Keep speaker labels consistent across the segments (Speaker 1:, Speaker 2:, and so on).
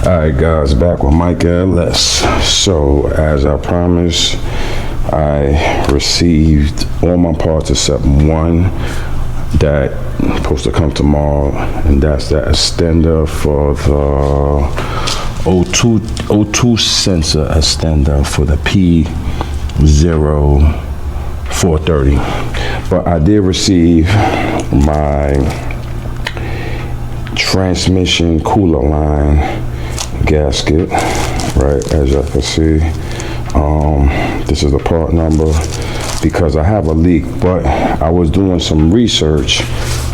Speaker 1: Alright guys, back with Mike LS. So as I promised, I received all my parts except one that supposed to come tomorrow, and that's the extender for the O2 sensor extender for the P0430. But I did receive my transmission cooler line gasket, right, as y'all can see. This is the part number because I have a leak, but I was doing some research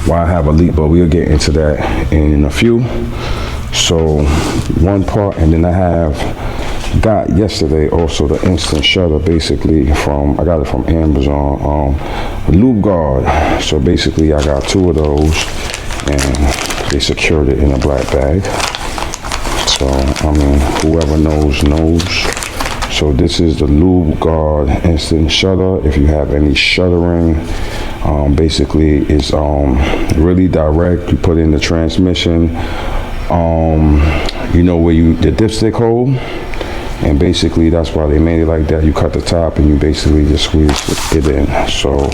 Speaker 1: why I have a leak, but we'll get into that in a few. So one part, and then I got yesterday also the instant shutter, basically I got it from Amazon, lube guard. So basically I got two of those and they secured it in a black bag. So, I mean, whoever knows. So this is the lube guard instant shutter. If you have any shuttering, basically it's really direct. You put in the transmission, you know where the dipstick hole, and basically that's why they made it like that. You cut the top and you basically just squeeze it in. So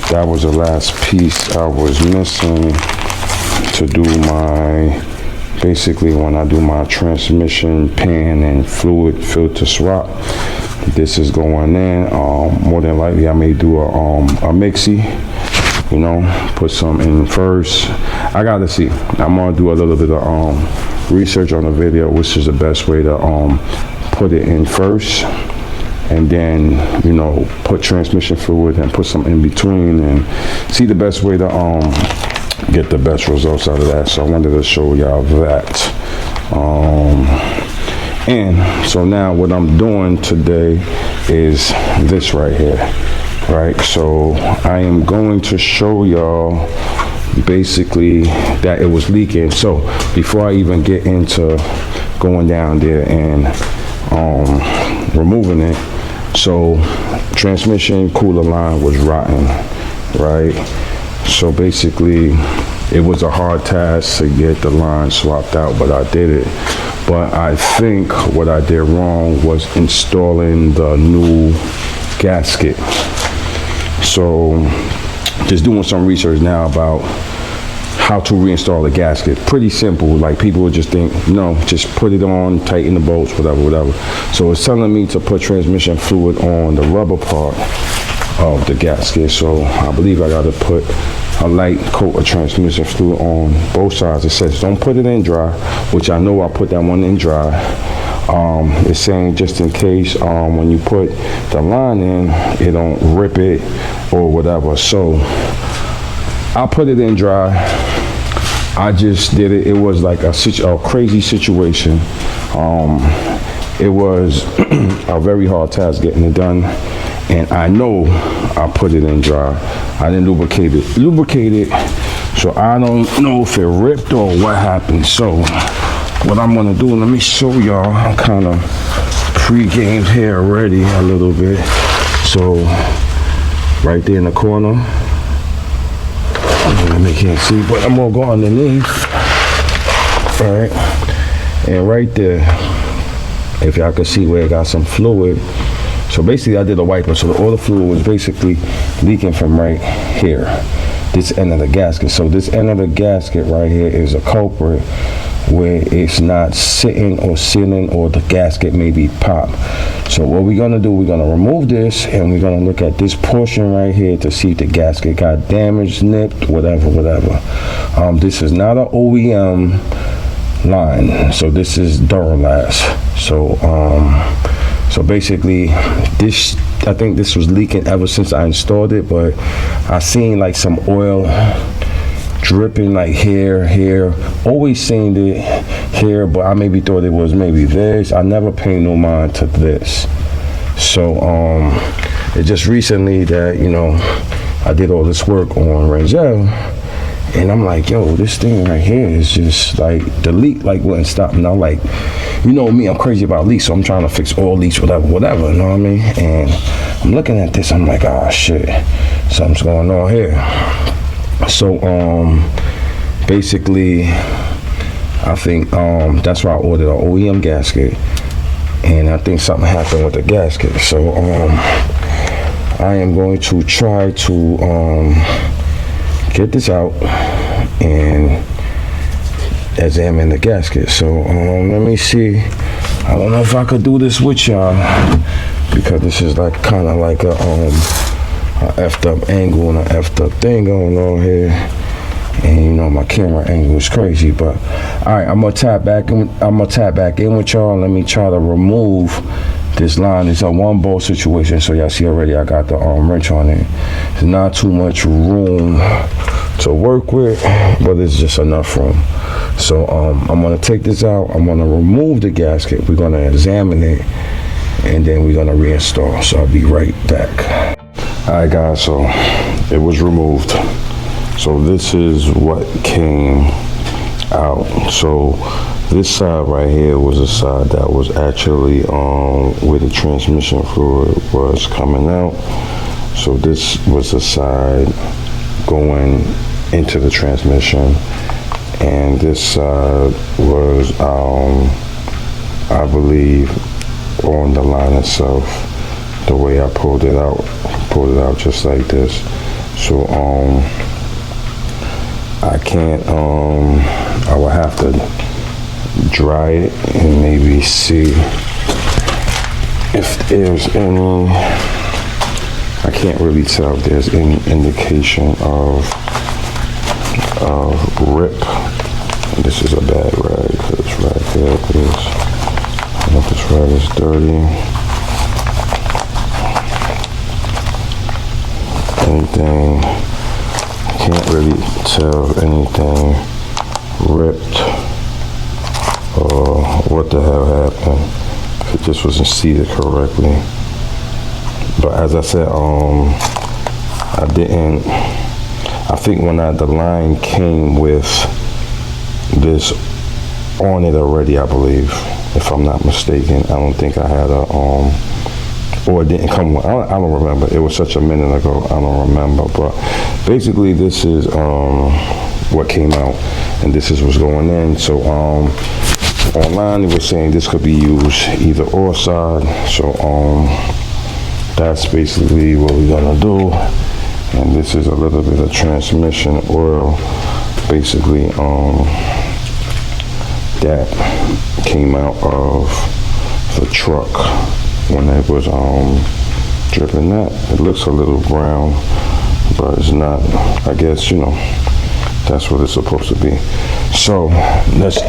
Speaker 1: that was the last piece I was missing to do basically when I do my transmission pan and fluid filter swap. This is going in. More than likely I may do a mixie, you know, put some in first. I gotta see. I'm gonna do a little bit of research on the video, which is the best way to put it in first, and then, you know, put transmission fluid and put some in between and see the best way to get the best results out of that. So I wanted to show y'all that. And so now what I'm doing today is this right here, right? So I am going to show y'all basically that it was leaking. So before I even get into going down there and removing it, so transmission cooler line was rotten, right? So basically it was a hard task to get the line swapped out, but I did it. But I think what I did wrong was installing the new gasket. So just doing some research now about how to reinstall a gasket. Pretty simple. Like, people would just think, no, just put it on, tighten the bolts, whatever. So it's telling me to put transmission fluid on the rubber part of the gasket. So I believe I got to put a light coat of transmission fluid on both sides. It says don't put it in dry, which I know I put that one in dry. It's saying just in case when you put the line in, it don't rip it or whatever. So I put it in dry. I just did it. It was like a crazy situation. It was a very hard task getting it done. And I know I put it in dry. I didn't lubricate it. So I don't know if it ripped or what happened. So what I'm gonna do, let me show y'all. I'm kind of pre-gamed here already a little bit. So right there in the corner, they can't see, but I'm gonna go underneath. All right, and right there, if y'all can see where it got some fluid. So basically I did a wiper, so all the fluid was basically leaking from right here, this end of the gasket. So this end of the gasket right here is a culprit where it's not sitting or sealing, or the gasket may be popped. So what we're gonna do, we're gonna remove this and we're gonna look at this portion right here to see if the gasket got damaged, nipped, whatever. This is not an OEM line, so this is Duralast. So basically this, I think this was leaking ever since I installed it, but I seen like some oil dripping like here, always seen it here, but I maybe thought it was maybe this. I never paid no mind to this. So it's just recently that, you know, I did all this work on Rangel, and I'm like, yo, this thing right here is just like, the leak like wouldn't stop. And I'm like, you know me, I'm crazy about leaks, so I'm trying to fix all leaks, whatever, you know what I mean? And I'm looking at this, I'm like, ah, shit, something's going on here. So basically I think that's why I ordered an OEM gasket, and I think something happened with the gasket. So I am going to try to get this out and examine the gasket. So let me see. I don't know if I could do this with y'all, because this is like kind of like a effed up angle and a effed up thing going on here, and you know my camera angle is crazy. But all right, I'm gonna tap back in with y'all. Let me try to remove this line. It's a one bolt situation, so y'all see already I got the wrench on it. There's not too much room to work with, but it's just enough room. So I'm gonna take this out. I'm gonna remove the gasket. We're gonna examine it, and then we're gonna reinstall. So I'll be right back. All right, guys. So it was removed. So this is what came out. So this side right here was the side that was actually where the transmission fluid was coming out. So this was the side going into the transmission, and this side was I believe on the line itself. The way I pulled it out just like this. So I can't I will have to dry it and maybe see if there's any, I can't really tell if there's any indication of rip. This is a bad rag, this rag here is, I don't know if this rag is dirty. Anything, can't really tell if anything ripped or what the hell happened, if it just wasn't seated correctly. But as I said, I think when the line came with this on it already, I believe, if I'm not mistaken. I don't think I had or it didn't come with, I don't remember. It was such a minute ago, I don't remember. But basically this is what came out, and this is what's going in. So online it was saying this could be used either or side. So that's basically what we're gonna do. And this is a little bit of transmission oil, basically, that came out of the truck when it was dripping that. It looks a little brown, but it's not. I guess, you know, that's what it's supposed to be. So let's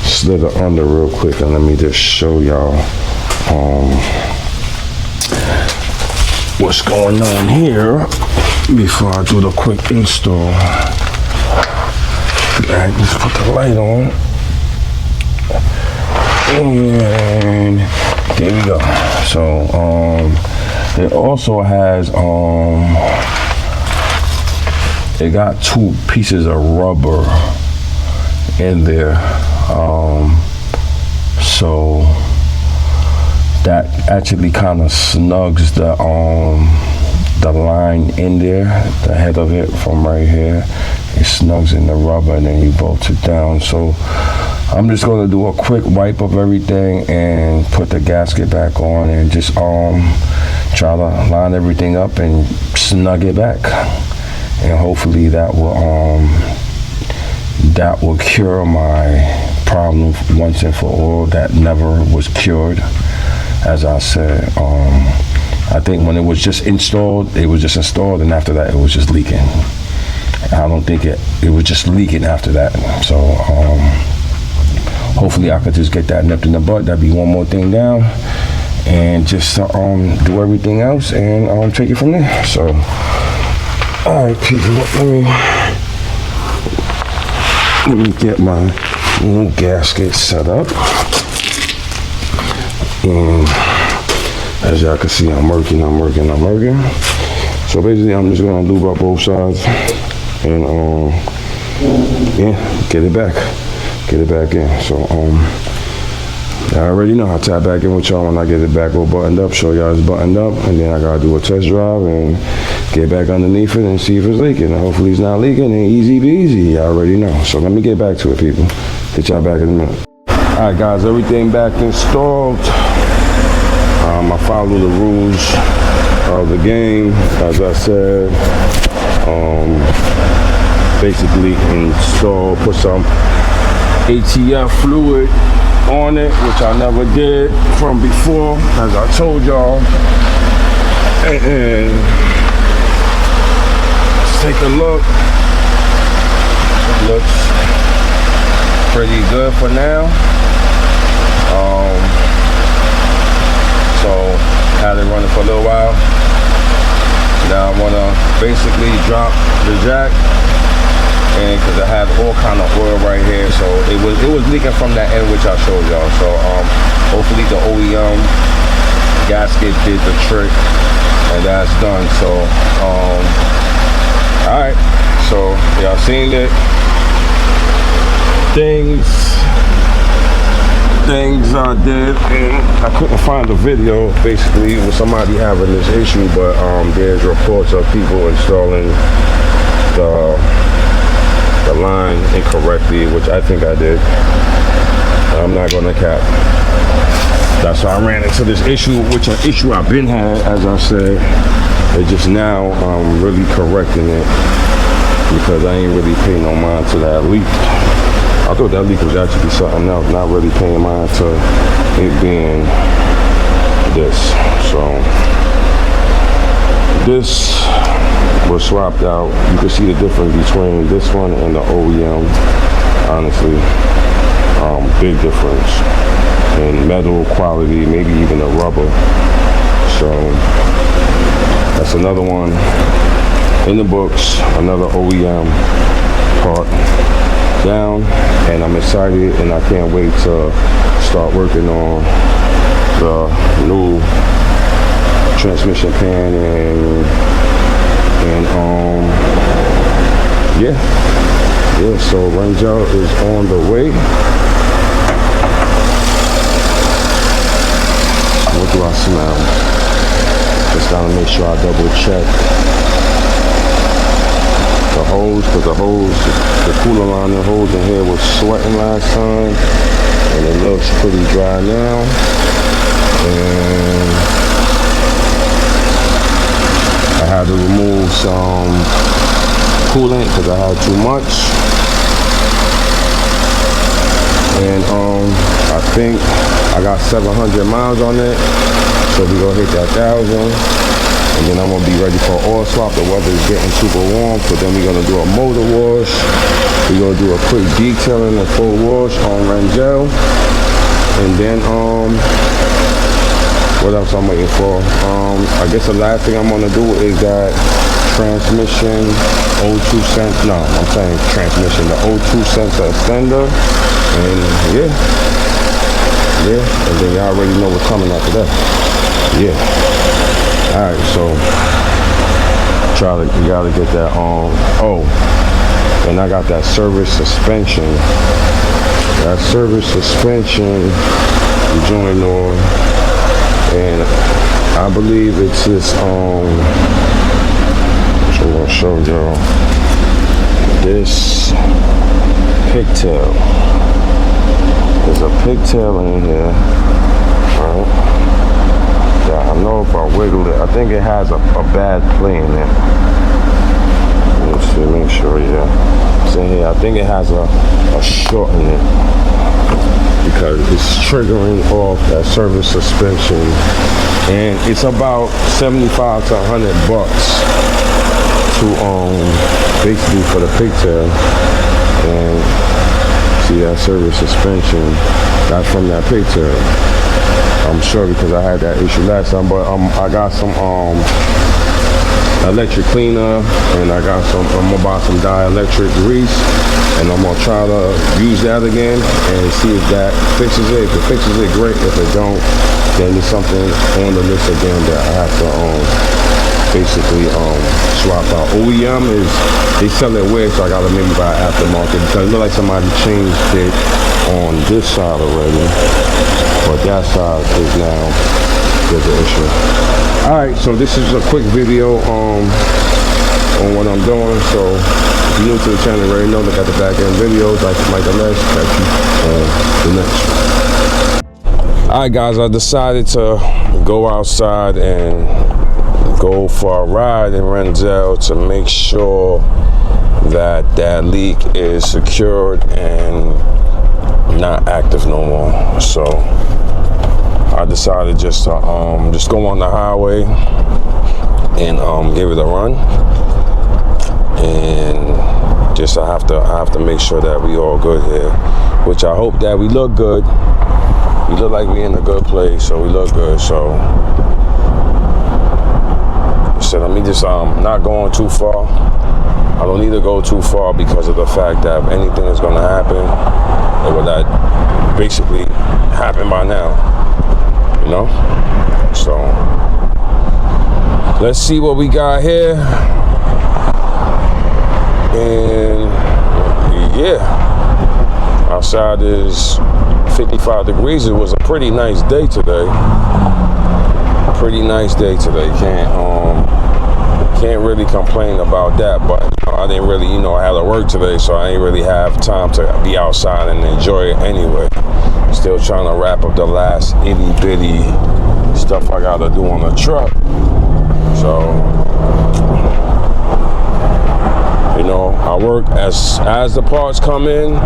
Speaker 1: slither under real quick, and let me just show y'all what's going on here before I do the quick install. Alright, just put the light on, and there we go. So it also has it got two pieces of rubber in there, so that actually kind of snugs the line in there, the head of it from right here. It snugs in the rubber, and then you bolt it down. So I'm just going to do a quick wipe of everything and put the gasket back on, and just try to line everything up and snug it back, and hopefully that will cure my problem once and for all. That never was cured, as I said. I think when it was just installed, it was just installed, and after that it was just leaking. I don't think it was just leaking after that. So hopefully I could just get that nipped in the bud. That'd be one more thing down, and just do everything else and take it from there. So all right, people, let me get my new gasket set up. And as y'all can see, I'm working. So basically I'm just gonna lube up both sides and yeah, get it back in. So I already know I'll tap back in with y'all when I get it back all buttoned up, show y'all it's buttoned up, and then I gotta do a test drive and get back underneath it and see if it's leaking. And hopefully it's not leaking, and easy peasy. I already know. So let me get back to it, people. Get y'all back in a minute. All right, guys, everything back installed. I follow the rules of the game, as I said. Basically install, put some ATF fluid on it, which I never did from before, as I told y'all. And let's take a look. Looks pretty good for now. So had it running for a little while. Now I want to basically drop the jack, and because I had all kind of oil right here, so it was leaking from that end, which I showed y'all. So hopefully the OEM gasket did the trick, and that's done. So all right, so y'all seen it. Things I did, and I couldn't find a video basically with somebody having this issue, but there's reports of people installing the line incorrectly, which I think I did. I'm not gonna cap. That's how I ran into this issue, which an issue I've been had, as I said. It's just now I'm really correcting it, because I ain't really paying no mind to that leak. I thought that leak was actually something else, not really paying mind to it being this. So this was swapped out. You can see the difference between this one and the OEM. Honestly, big difference in metal quality, maybe even the rubber. So that's another one in the books, another OEM part down, and I'm excited, and I can't wait to start working on the new transmission pan, and yeah, so Rangel is on the way. What do I smell? Just gotta make sure I double check the hose, because the cooler line and hose in here was sweating last time, and it looks pretty dry now. And I had to remove some coolant because I had too much. And I think I got 700 miles on it, so we're gonna hit that 1,000. And then I'm gonna be ready for oil swap. The weather is getting super warm, so then we're gonna do a motor wash. We're gonna do a quick detailing and full wash on Rangel. And then what else I'm waiting for? I guess the last thing I'm gonna do is that transmission O2 sensor. No, I'm saying transmission, the O2 sensor extender. And yeah, and then y'all already know what's coming after that. Yeah. Alright, so you gotta get that on. Oh, and I got that service suspension. That service suspension joint on, and I believe it's this so I'm gonna show y'all this pigtail. There's a pigtail in here. Alright. I know if I wiggle it, I think it has a bad play in it. Let's see, make sure, yeah. It's in here. I think it has a short in it, because it's triggering off that service suspension, and it's about 75 to 100 bucks to basically for the pigtail. And see that service suspension, that's from that pigtail. I'm sure, because I had that issue last time. But I got some electric cleaner, and I'm gonna buy some dielectric grease, and I'm gonna try to use that again and see if that fixes it. If it fixes it, great. If it don't, then there's something on the list again that I have to basically swap out. OEM is, they sell it weird, so I gotta maybe buy aftermarket, because it looks like somebody changed it on this side already, but that side is now there's an issue. All right, so this is a quick video on what I'm doing. So if you're new to the channel, you already know, look at the back end videos. Like Mike Alex, catch you on the next one. All right, guys, I decided to go outside and go for a ride in Renzel to make sure that that leak is secured and not active no more. So I decided just to just go on the highway and give it a run, and just I have to make sure that we all good here, which I hope that we look good. We look like we in a good place, so we look good. So let me just not going too far. I don't need to go too far because of the fact that if anything is going to happen, it would that basically happen by now, you know? So let's see what we got here. And yeah, outside is 55 degrees. It was a pretty nice day today. Can't really complain about that, but I didn't really, I had to work today, so I ain't really have time to be outside and enjoy it anyway. Still trying to wrap up the last itty bitty stuff I gotta do on the truck. So, I work as the parts come in.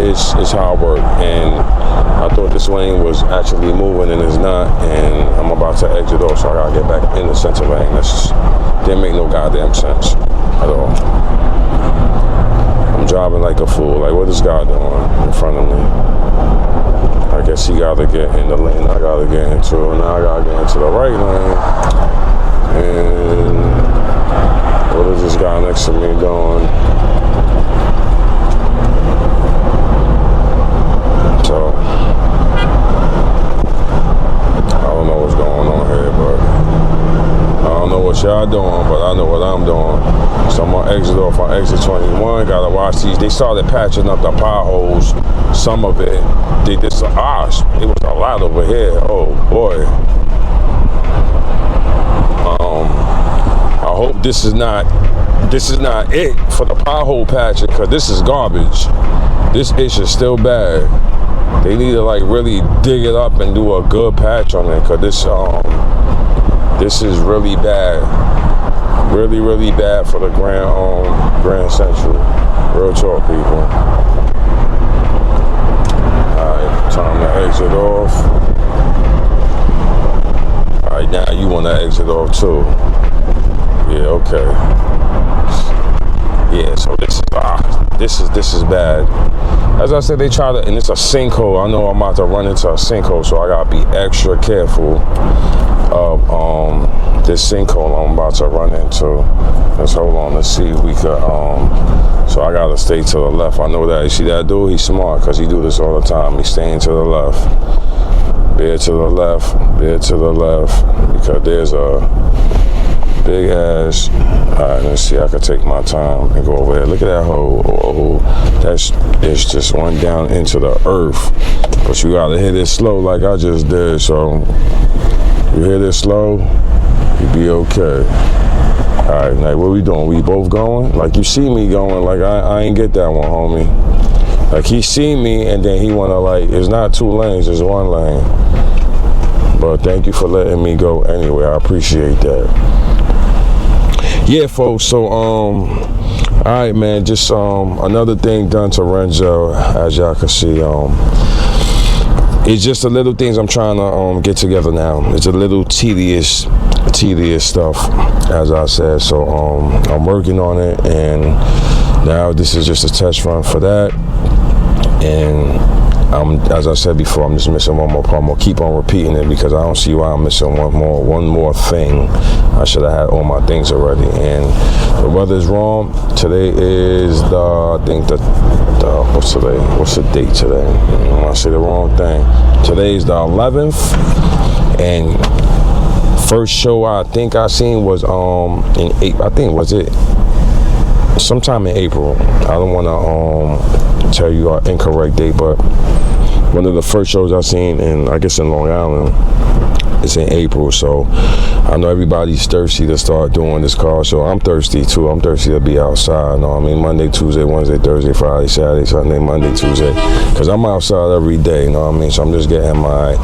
Speaker 1: It's how I work, and I thought this lane was actually moving and it's not, and I'm about to exit off, so I gotta get back in the center lane. That's didn't make no goddamn sense at all. I'm driving like a fool. Like, what is God doing in front of me? I guess he gotta get in the lane I gotta get into, and now I gotta get into the right lane. And what is this guy next to me doing? So I don't know what's going on here, but I don't know what y'all doing, but I know what I'm doing. So I'm gonna exit off on exit 21. Gotta watch these. They started patching up the potholes. Some of it, it was a lot over here. Oh boy. I hope this is not it for the pothole patching, because this is garbage. This issue is still bad. They need to like really dig it up and do a good patch on it, because this is really bad. Really bad for the Grand Central. Real talk, people. Alright, time to exit off. Alright, now you want to exit off too. Yeah, okay. Yeah, so this is bad. As I said, they try to, and it's a sinkhole. I know I'm about to run into a sinkhole, so I gotta be extra careful of this sinkhole I'm about to run into. Let's hold on, let's see if we could so I gotta stay to the left. I know that. You see that dude? He's smart, because he do this all the time. He's staying to the left. Bear to the left, because there's a big ass. Alright, let's see. I can take my time and go over there. Look at that hole. Oh, it's just went down into the earth. But you gotta hit it slow like I just did. So you hit it slow, you be okay. Alright, now what we doing? We both going? Like, you see me going, like I ain't get that one, homie. Like, he see me and then he wanna, like, it's not two lanes, it's one lane. But thank you for letting me go anyway. I appreciate that. Yeah, folks, so all right, man, just another thing done to Renzo, as y'all can see. It's just the little things I'm trying to get together now. It's a little tedious stuff, as I said. So I'm working on it, and now this is just a test run for that. And as I said before, I'm just missing one more part. I'm gonna keep on repeating it because I don't see why I'm missing one more thing. I should have had all my things already. And the weather's wrong. Today is what's today? What's the date today? I want to say the wrong thing. Today is the 11th, and first show I think I seen was in April. I think was it sometime in April. I don't want to tell you an incorrect date, but one of the first shows I seen in, I guess, in Long Island It's in April, so I know everybody's thirsty to start doing this car show. I'm thirsty too. I'm thirsty to be outside. You know what I mean? Monday, Tuesday, Wednesday, Thursday, Friday, Saturday, Sunday, Monday, Tuesday. Because I'm outside every day, you know what I mean? So I'm just getting my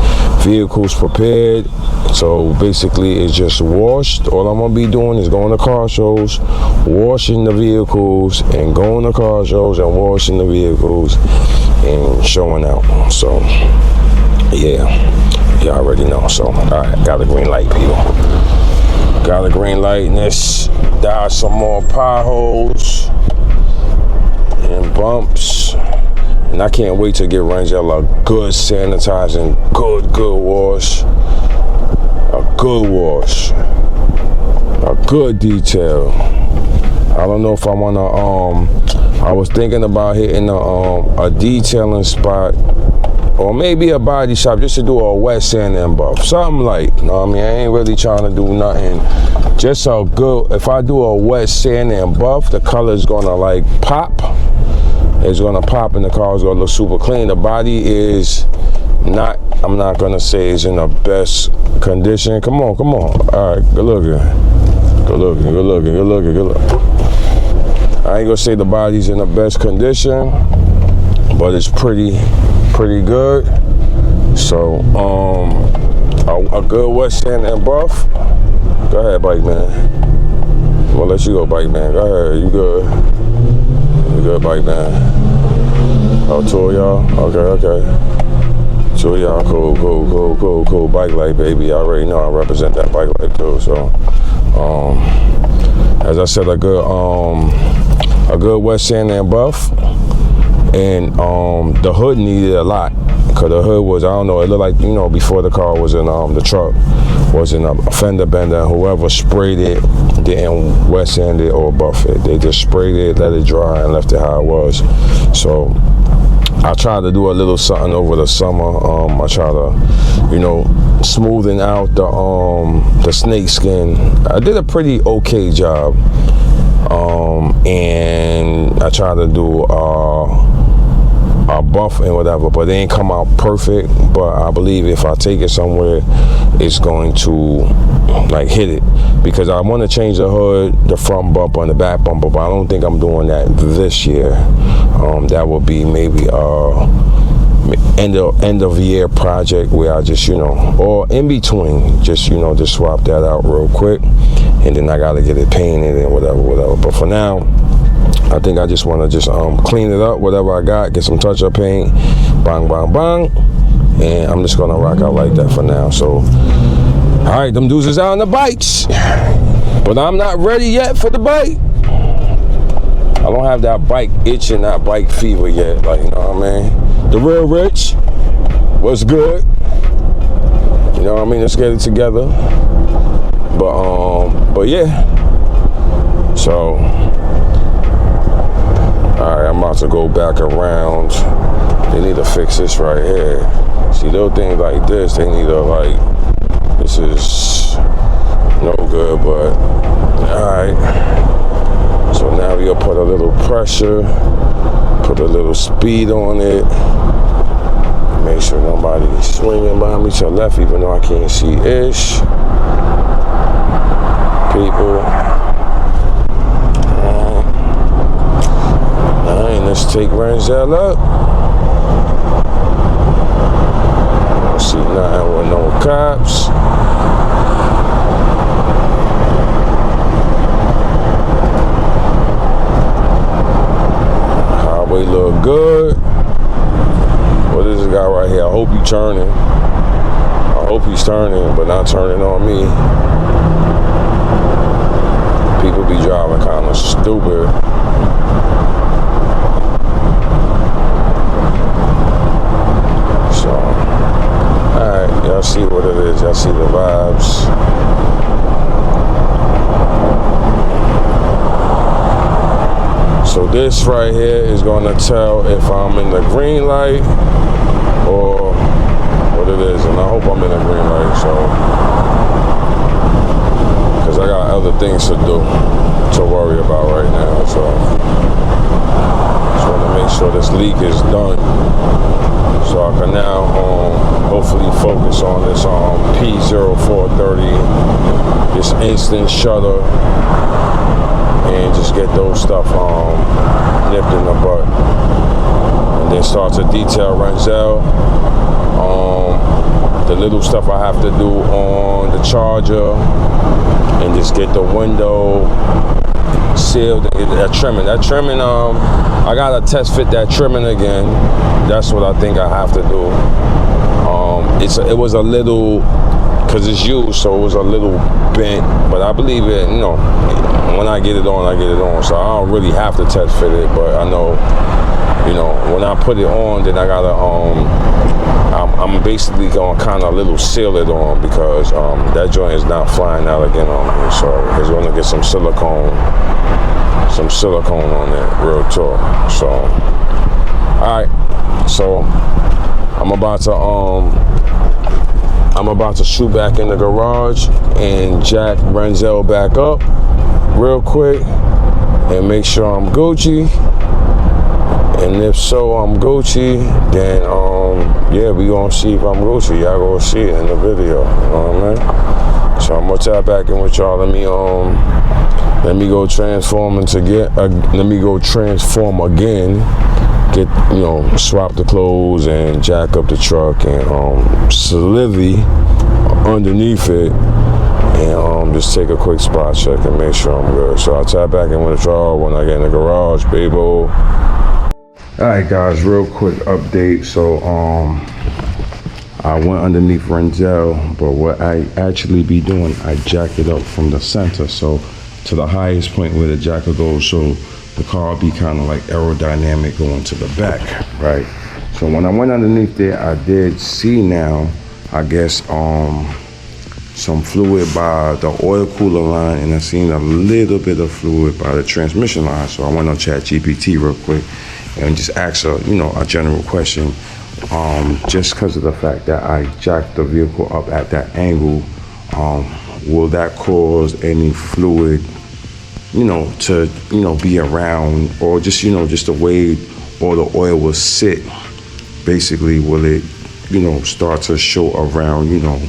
Speaker 1: vehicles prepared. So basically it's just washed. All I'm gonna be doing is going to car shows, washing the vehicles, and going to car shows and washing the vehicles and showing out. So yeah, you already know. So alright, got a green light, people. Got a green light, and let's dodge some more potholes and bumps. And I can't wait to get Rangel a good sanitizing, good wash. A good wash. A good detail. I don't know if I wanna I was thinking about hitting a detailing spot, or maybe a body shop, just to do a wet sand and buff. Something light, you know what I mean? I ain't really trying to do nothing. Just so good. If I do a wet sand and buff, the color's gonna like pop. It's gonna pop and the car's gonna look super clean. The body is not, I'm not gonna say it's in the best condition. Come on. All right, good looking. I ain't gonna say the body's in the best condition, but it's pretty good. So a good wet sand and buff. Go ahead, bike man. We'll let you go, bike man. Go ahead, you good, bike man. Oh, two of y'all? Okay. Two of y'all, cool. Bike life, baby. I already know I represent that bike life too. So as I said, a good wet sand and buff. And the hood needed a lot, because the hood was, I don't know, it looked like, you know, before the car was in the truck was in a fender bender, and whoever sprayed it didn't wet sand it or buff it. They just sprayed it, let it dry, and left it how it was. So I tried to do a little something over the summer. I tried to, you know, smoothing out the snake skin. I did a pretty okay job. And I tried to do a buff and whatever, but they ain't come out perfect. But I believe if I take it somewhere, it's going to like hit it, because I want to change the hood, the front bumper and the back bumper, but I don't think I'm doing that this year. That will be maybe end of year project where I just, you know, or in between, just, you know, just swap that out real quick, and then I gotta get it painted and whatever. But for now, I think I just want to just clean it up, whatever I got, get some touch-up paint, bang, and I'm just gonna rock out like that for now. So, all right, them dudes is out on the bikes, but I'm not ready yet for the bike. I don't have that bike itch and that bike fever yet, like, you know what I mean? The real rich, what's good? You know what I mean? Let's get it together. But yeah. So, alright, I'm about to go back around. They need to fix this right here. See, little things like this, they need to, like, this is no good, but alright. So now we'll put a little pressure, put a little speed on it, make sure nobody's swinging by me to the left, even though I can't see ish. People. Alright, let's take Rangel up. Don't see nothing with no cops. Highway look good. What is this guy right here? I hope he's turning. I hope he's turning, but not turning on me. People be driving kind of stupid. So, alright, y'all see what it is. Y'all see the vibes. So this right here is going to tell if I'm in the green light or what it is. And I hope I'm in the green light, so, because I got other things to do, to worry about right now. So just want to make sure this leak is done, so I can now hopefully focus on this P0430, this instant shutter, and just get those stuff nipped in the bud. And then start to detail Renzel. The little stuff I have to do on the charger, and just get the window sealed and get that trimming. That trimming, I gotta test fit that trimming again. That's what I think I have to do. It was a little, cause it's used, so it was a little bent, but I believe it, you know, when I get it on, I get it on. So I don't really have to test fit it, but I know, you know, when I put it on, then I gotta, I'm basically gonna kind of little seal it on, because that joint is not flying out again on me. So it's gonna get some silicone on it, real talk. So, all right, so I'm about to shoot back in the garage and jack Renzel back up real quick and make sure I'm Gucci. And if so, I'm Gucci, then yeah, we gonna see if I'm Gucci. Y'all gonna see it in the video, you know what I mean? So I'm gonna tap back in with y'all. Let me go transform again. Get, you know, swap the clothes and jack up the truck and slithy underneath it, and just take a quick spot check and make sure I'm good. So I'll tap back in with y'all when I get in the garage, baby. Alright guys, real quick update. So I went underneath Renzel, but what I actually be doing, I jack it up from the center, so to the highest point where the jacker goes, so the car be kind of like aerodynamic going to the back, right? So when I went underneath there, I did see now, I guess, some fluid by the oil cooler line, and I seen a little bit of fluid by the transmission line. So I went on ChatGPT real quick and just asked her, you know, a general question. Just because of the fact that I jacked the vehicle up at that angle, will that cause any fluid, you know, to, you know, be around, or just, you know, just the way all the oil will sit? Basically, will it, you know, start to show around, you know,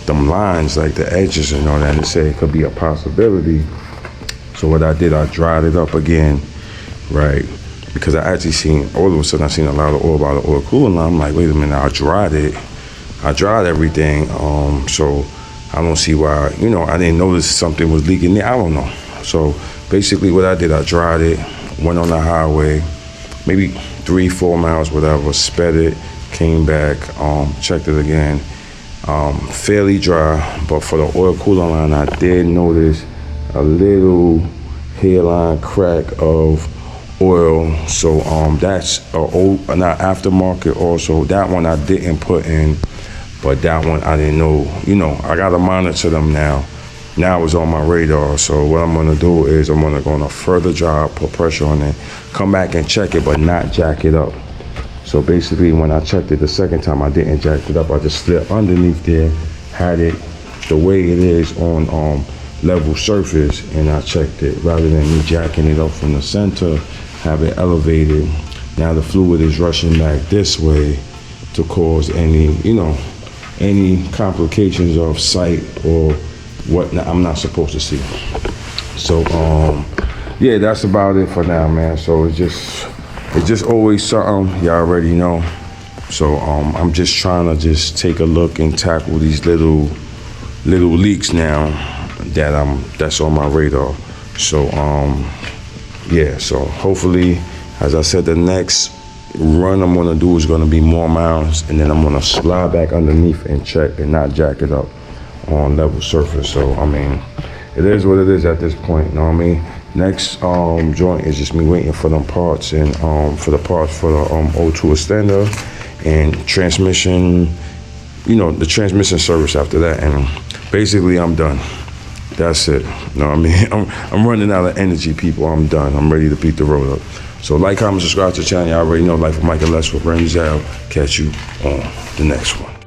Speaker 1: them lines, like the edges and all that? And say it could be a possibility. So what I did, I dried it up again, right? Because I actually seen, all of a sudden I seen a lot of oil by the oil cooler line. I'm like, wait a minute, I dried everything. So I don't see why, you know, I didn't notice something was leaking there. I don't know. So basically what I did, I dried it, went on the highway, maybe 3-4 miles, whatever, sped it, came back, checked it again. Fairly dry, but for the oil cooler line, I did notice a little hairline crack of oil. So that's an aftermarket also. That one I didn't put in, but that one I didn't know. You know, I gotta monitor them now. Now it's on my radar. So what I'm gonna do is I'm gonna go on a further drive, put pressure on it, come back and check it, but not jack it up. So basically when I checked it the second time, I didn't jack it up. I just slid underneath there, had it the way it is on level surface, and I checked it rather than me jacking it up from the center, have it elevated. Now the fluid is rushing back this way to cause any, you know, any complications of sight or what I'm not supposed to see. So yeah, that's about it for now, man. So it's just always something, y'all already know. So I'm just trying to just take a look and tackle these little leaks now that's on my radar. So yeah, so hopefully, as I said, the next run I'm gonna do is gonna be more miles, and then I'm gonna slide back underneath and check and not jack it up on level surface. So I mean, it is what it is at this point, you know what I mean? Next joint is just me waiting for them parts, and for the parts for the O2 extender and transmission, you know, the transmission service after that, and basically I'm done. That's it. You know what I mean? I'm running out of energy, people. I'm done. I'm ready to beat the road up. So like, comment, subscribe to the channel. Y'all already know. Life with Mike and Les with Renzel. Catch you on the next one.